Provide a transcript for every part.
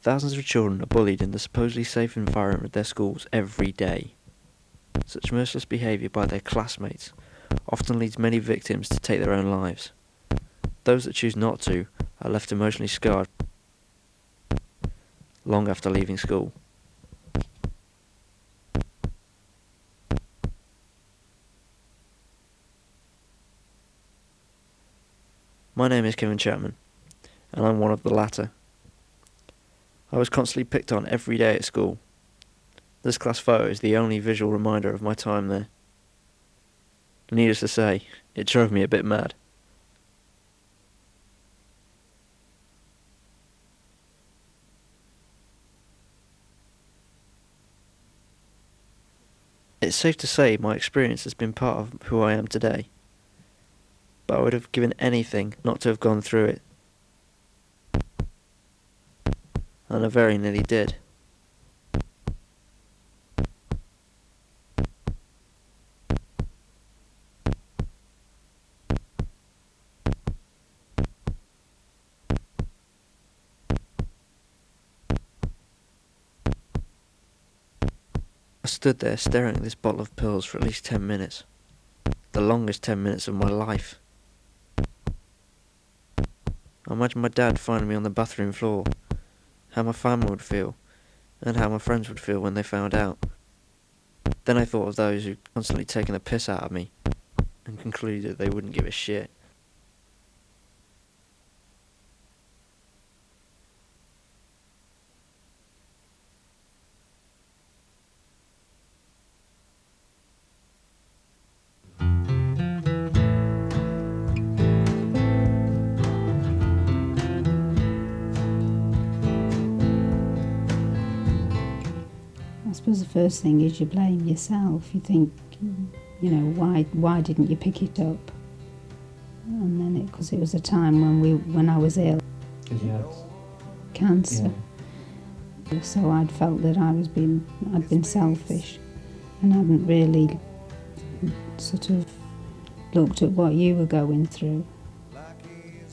Thousands of children are bullied in the supposedly safe environment of their schools every day. Such merciless behaviour by their classmates often leads many victims to take their own lives. Those that choose not to are left emotionally scarred long after leaving school. My name is Kevin Chapman, and I'm one of the latter. I was constantly picked on every day at school. This class photo is the only visual reminder of my time there. Needless to say, it drove me a bit mad. It's safe to say my experience has been part of who I am today, but I would have given anything not to have gone through it. And I very nearly did. I stood there staring at this bottle of pills for at least 10 minutes. The longest 10 minutes of my life. I imagined my dad finding me on the bathroom floor, how my family would feel, and how my friends would feel when they found out. Then I thought of those who'd constantly taken the piss out of me, and concluded that they wouldn't give a shit. I suppose the first thing is you blame yourself. You think, you know, why didn't you pick it up? And then because it was a time when I was ill. Because you had Cancer. Yeah. So I'd felt that I'd been selfish, and hadn't really sort of looked at what you were going through.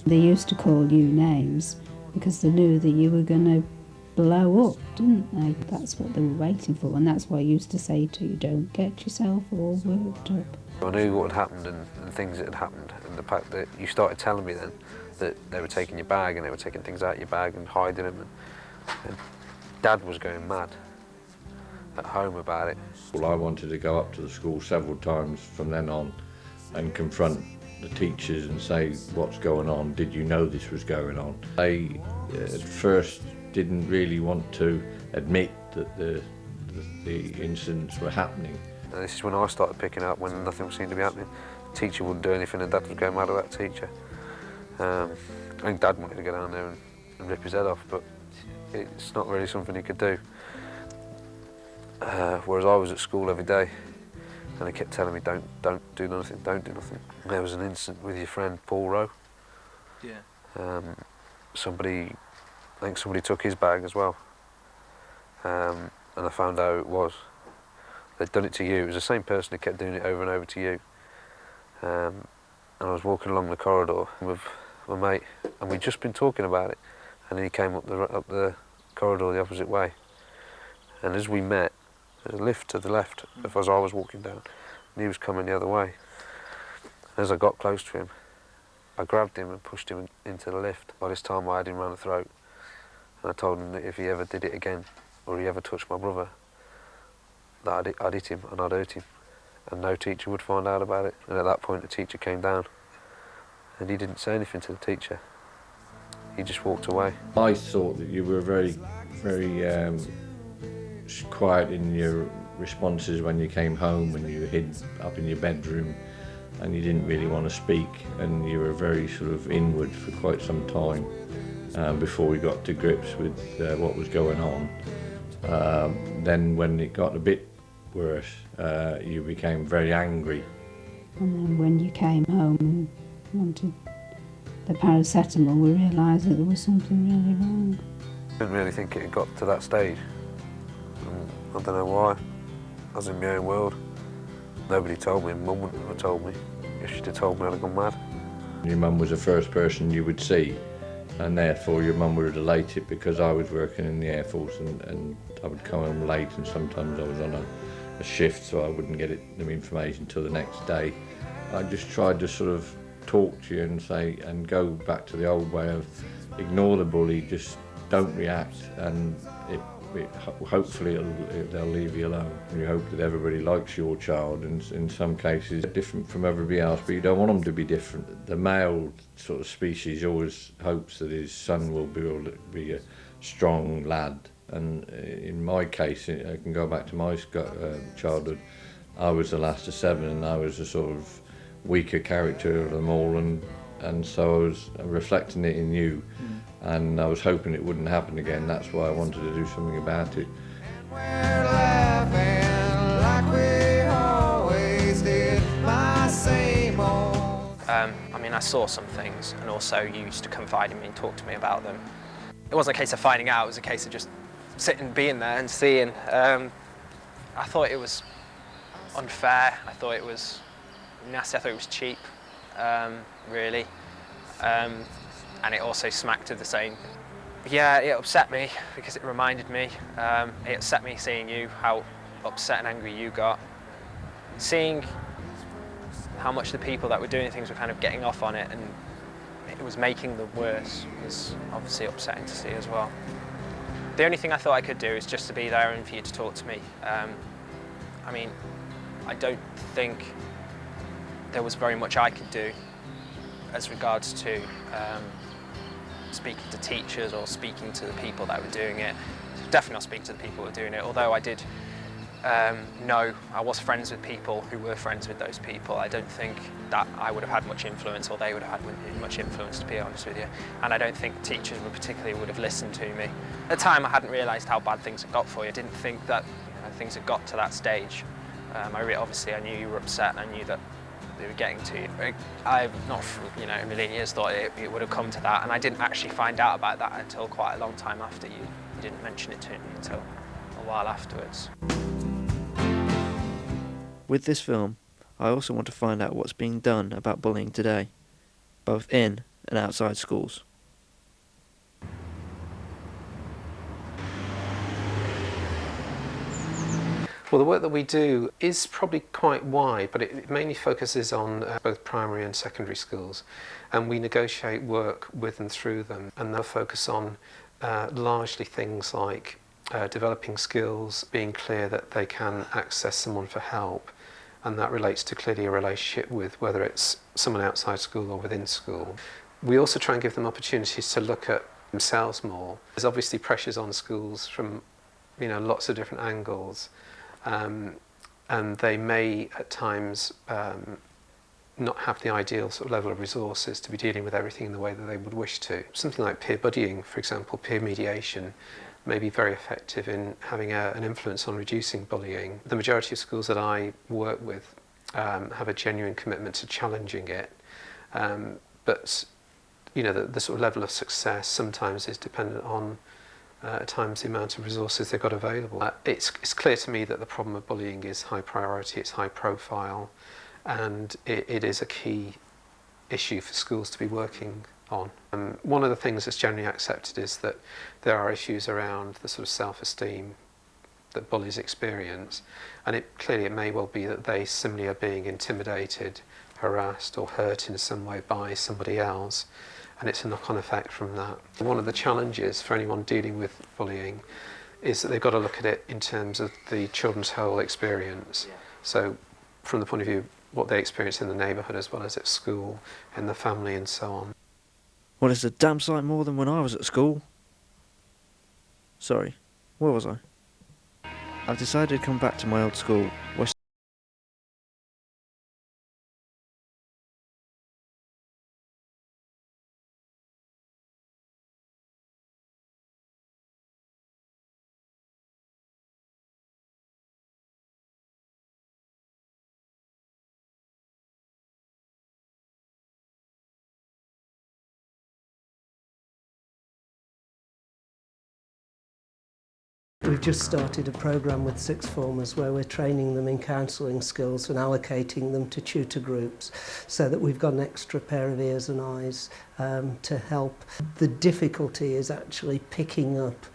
They used to call you names because they knew that you were going to blow up, didn't they? That's what they were waiting for, and that's what I used to say to you, don't get yourself all worked up. I knew what had happened and things that had happened, and the fact that you started telling me then that they were taking your bag and they were taking things out of your bag and hiding them, and Dad was going mad at home about it. Well, I wanted to go up to the school several times from then on and confront the teachers and say, what's going on? Did you know this was going on? They at first didn't really want to admit that the incidents were happening. And this is when I started picking up, when nothing seemed to be happening. The teacher wouldn't do anything and Dad was going mad at that teacher. I think Dad wanted to go down there and rip his head off, but it's not really something he could do. Whereas I was at school every day and they kept telling me, don't do nothing, don't do nothing. And there was an incident with your friend Paul Rowe. Yeah. I think somebody took his bag as well, and I found out who it was. They'd done it to you. It was the same person who kept doing it over and over to you. And I was walking along the corridor with my mate, and we'd just been talking about it, and then he came up the corridor the opposite way. And as we met, there's a lift to the left as I was walking down, and he was coming the other way. And as I got close to him, I grabbed him and pushed him into the lift. By this time I had him round the throat, and I told him that if he ever did it again, or he ever touched my brother, that I'd hit him and I'd hurt him, and no teacher would find out about it. And at that point the teacher came down, and he didn't say anything to the teacher. He just walked away. I thought that you were very quiet in your responses when you came home, when you hid up in your bedroom, and you didn't really want to speak, and you were very sort of inward for quite some time before we got to grips with what was going on. Then when it got a bit worse, you became very angry. And then when you came home and wanted the paracetamol, we realised that there was something really wrong. I didn't really think it had got to that stage. I don't know why. I was in my own world. Nobody told me. Mum wouldn't have told me. If she'd have told me, I'd have gone mad. Your mum was the first person you would see and therefore your mum would relate it because I was working in the Air Force and I would come home late, and sometimes I was on a shift, so I wouldn't get the information till the next day. I just tried to sort of talk to you and say, and go back to the old way of ignore the bully, just don't react, and hopefully they'll leave you alone. You hope that everybody likes your child, and in some cases they're different from everybody else, but you don't want them to be different. The male sort of species always hopes that his son will be a strong lad, and in my case, I can go back to my childhood. I was the last of 7, and I was a sort of weaker character of them all, and so I was reflecting it in you, and I was hoping it wouldn't happen again. That's why I wanted to do something about it. We're laughing like we always did, my same old. I mean, I saw some things, and also you used to confide in me and talk to me about them. It wasn't a case of finding out, it was a case of just sitting, being there and seeing. I thought it was unfair, I thought it was nasty, I thought it was cheap, really. And it also smacked of the same. Yeah, it upset me because it reminded me. It upset me seeing you, how upset and angry you got. Seeing how much the people that were doing things were kind of getting off on it, and it was making them worse, was obviously upsetting to see as well. The only thing I thought I could do is just to be there and for you to talk to me. I mean, I don't think there was very much I could do as regards to speaking to teachers or speaking to the people that were doing it. Definitely not speaking to the people who were doing it, although I did know I was friends with people who were friends with those people. I don't think that I would have had much influence, or they would have had much influence, to be honest with you. And I don't think teachers would have listened to me. At the time I hadn't realised how bad things had got for you. I didn't think that things had got to that stage. Obviously I knew you were upset, and I knew that they were getting to you. I've not for a million years thought it would have come to that, and I didn't actually find out about that until quite a long time after you didn't mention it to me until a while afterwards. With this film, I also want to find out what's being done about bullying today, both in and outside schools. Well, the work that we do is probably quite wide, but it mainly focuses on both primary and secondary schools, and we negotiate work with and through them, and they'll focus on largely things like developing skills, being clear that they can access someone for help, and that relates to clearly a relationship with whether it's someone outside school or within school. We also try and give them opportunities to look at themselves more. There's obviously pressures on schools from lots of different angles. And they may at times not have the ideal sort of level of resources to be dealing with everything in the way that they would wish to. Something like peer buddying, for example, peer mediation, may be very effective in having an influence on reducing bullying. The majority of schools that I work with have a genuine commitment to challenging it, but the sort of level of success sometimes is dependent on at times the amount of resources they've got available. It's clear to me that the problem of bullying is high priority, it's high profile, and it is a key issue for schools to be working on. One of the things that's generally accepted is that there are issues around the sort of self-esteem that bullies experience, and clearly it may well be that they similarly are being intimidated, harassed or hurt in some way by somebody else, and it's a knock-on effect from that. One of the challenges for anyone dealing with bullying is that they've got to look at it in terms of the children's whole experience. Yeah. So from the point of view what they experience in the neighbourhood as well as at school, in the family and so on. Well, it's a damn sight more than when I was at school. Sorry, where was I? I've decided to come back to my old school, where We've just started a programme with sixth formers where we're training them in counselling skills and allocating them to tutor groups so that we've got an extra pair of ears and eyes to help. The difficulty is actually picking up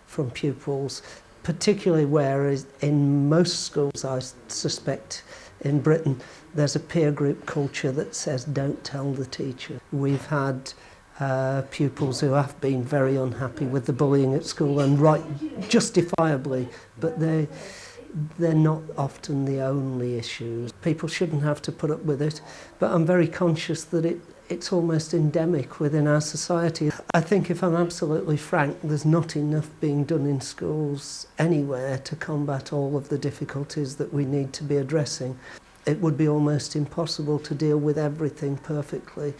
from pupils, particularly where in most schools, I suspect, in Britain, there's a peer group culture that says don't tell the teacher. We've had pupils who have been very unhappy with the bullying at school, and justifiably, but they're not often the only issues. People shouldn't have to put up with it, but I'm very conscious that it's almost endemic within our society. I think, if I'm absolutely frank, there's not enough being done in schools anywhere to combat all of the difficulties that we need to be addressing. It would be almost impossible to deal with everything perfectly.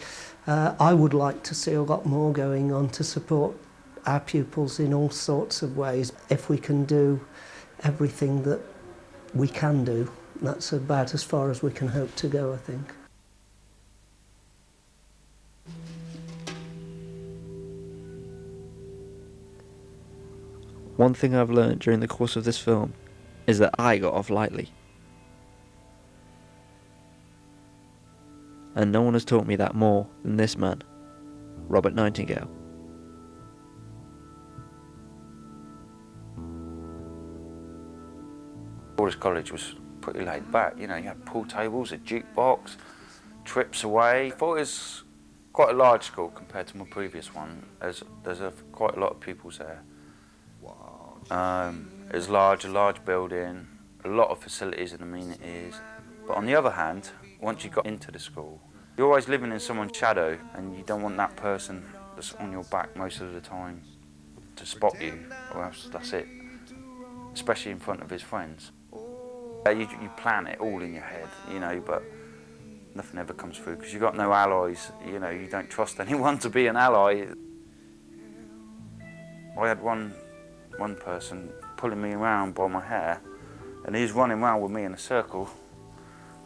I would like to see a lot more going on to support our pupils in all sorts of ways. If we can do everything that we can do, that's about as far as we can hope to go, I think. One thing I've learned during the course of this film is that I got off lightly. And no one has taught me that more than this man, Robert Nightingale. Forest College was pretty laid back, you know, you had pool tables, a jukebox, trips away. I thought it was quite a large school compared to my previous one. There's quite a lot of pupils there. It was large, a large building, a lot of facilities and amenities. But on the other hand, once you got into the school, you're always living in someone's shadow, and you don't want that person that's on your back most of the time to spot you, or else that's it, especially in front of his friends. You plan it all in your head, you know, but nothing ever comes through because you've got no allies, you know, you don't trust anyone to be an ally. I had one person pulling me around by my hair, and he was running around with me in a circle.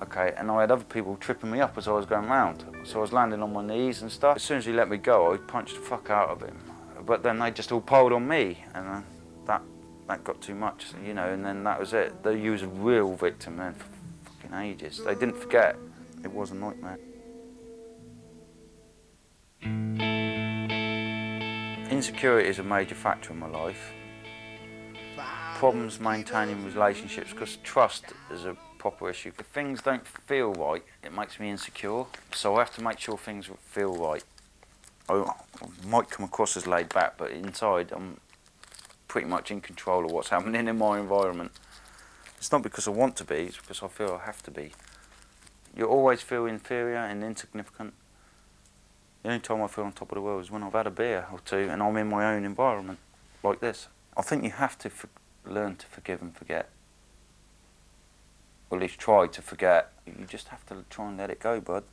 Okay, and I had other people tripping me up as I was going round. So I was landing on my knees and stuff. As soon as he let me go, I punched the fuck out of him. But then they just all piled on me, and that got too much, you know, and then that was it. They was a real victim then for fucking ages. They didn't forget. It was a nightmare. Insecurity is a major factor in my life. Problems maintaining relationships, because trust is a proper issue. If things don't feel right, it makes me insecure. So I have to make sure things feel right. I might come across as laid back, but inside I'm pretty much in control of what's happening in my environment. It's not because I want to be, it's because I feel I have to be. You always feel inferior and insignificant. The only time I feel on top of the world is when I've had a beer or two and I'm in my own environment, like this. I think you have to learn to forgive and forget. Or at least try to forget. You just have to try and let it go, bud.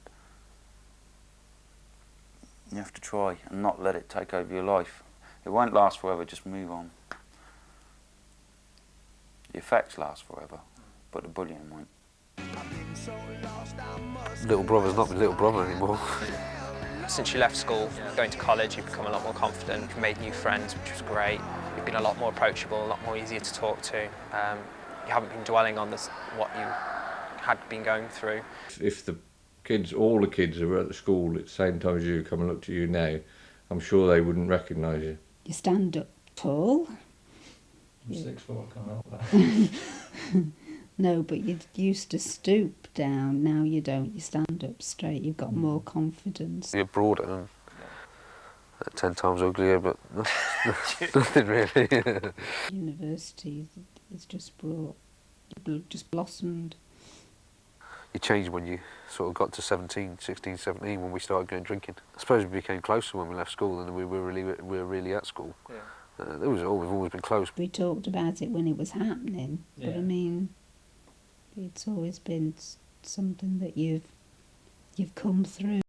You have to try and not let it take over your life. It won't last forever, just move on. The effects last forever, but the bullying won't. Little brother's not my little brother anymore. Since you left school, going to college, you've become a lot more confident, you've made new friends, which was great. You've been a lot more approachable, a lot more easier to talk to. You haven't been dwelling on what you had been going through. If all the kids who were at the school at the same time as you come and look to you now, I'm sure they wouldn't recognise you. You stand up tall. I'm 6'4", I can't help that. No, but you used to stoop down. Now you don't. You stand up straight. You've got more confidence. You're broader and 10 times uglier, but nothing really. University has just blossomed. You changed when you sort of got to 16, 17 when we started going drinking. I suppose we became closer when we left school than we were really at school. Yeah. We've always been close. We talked about it when it was happening, Yeah. but I mean, it's always been something that you've come through.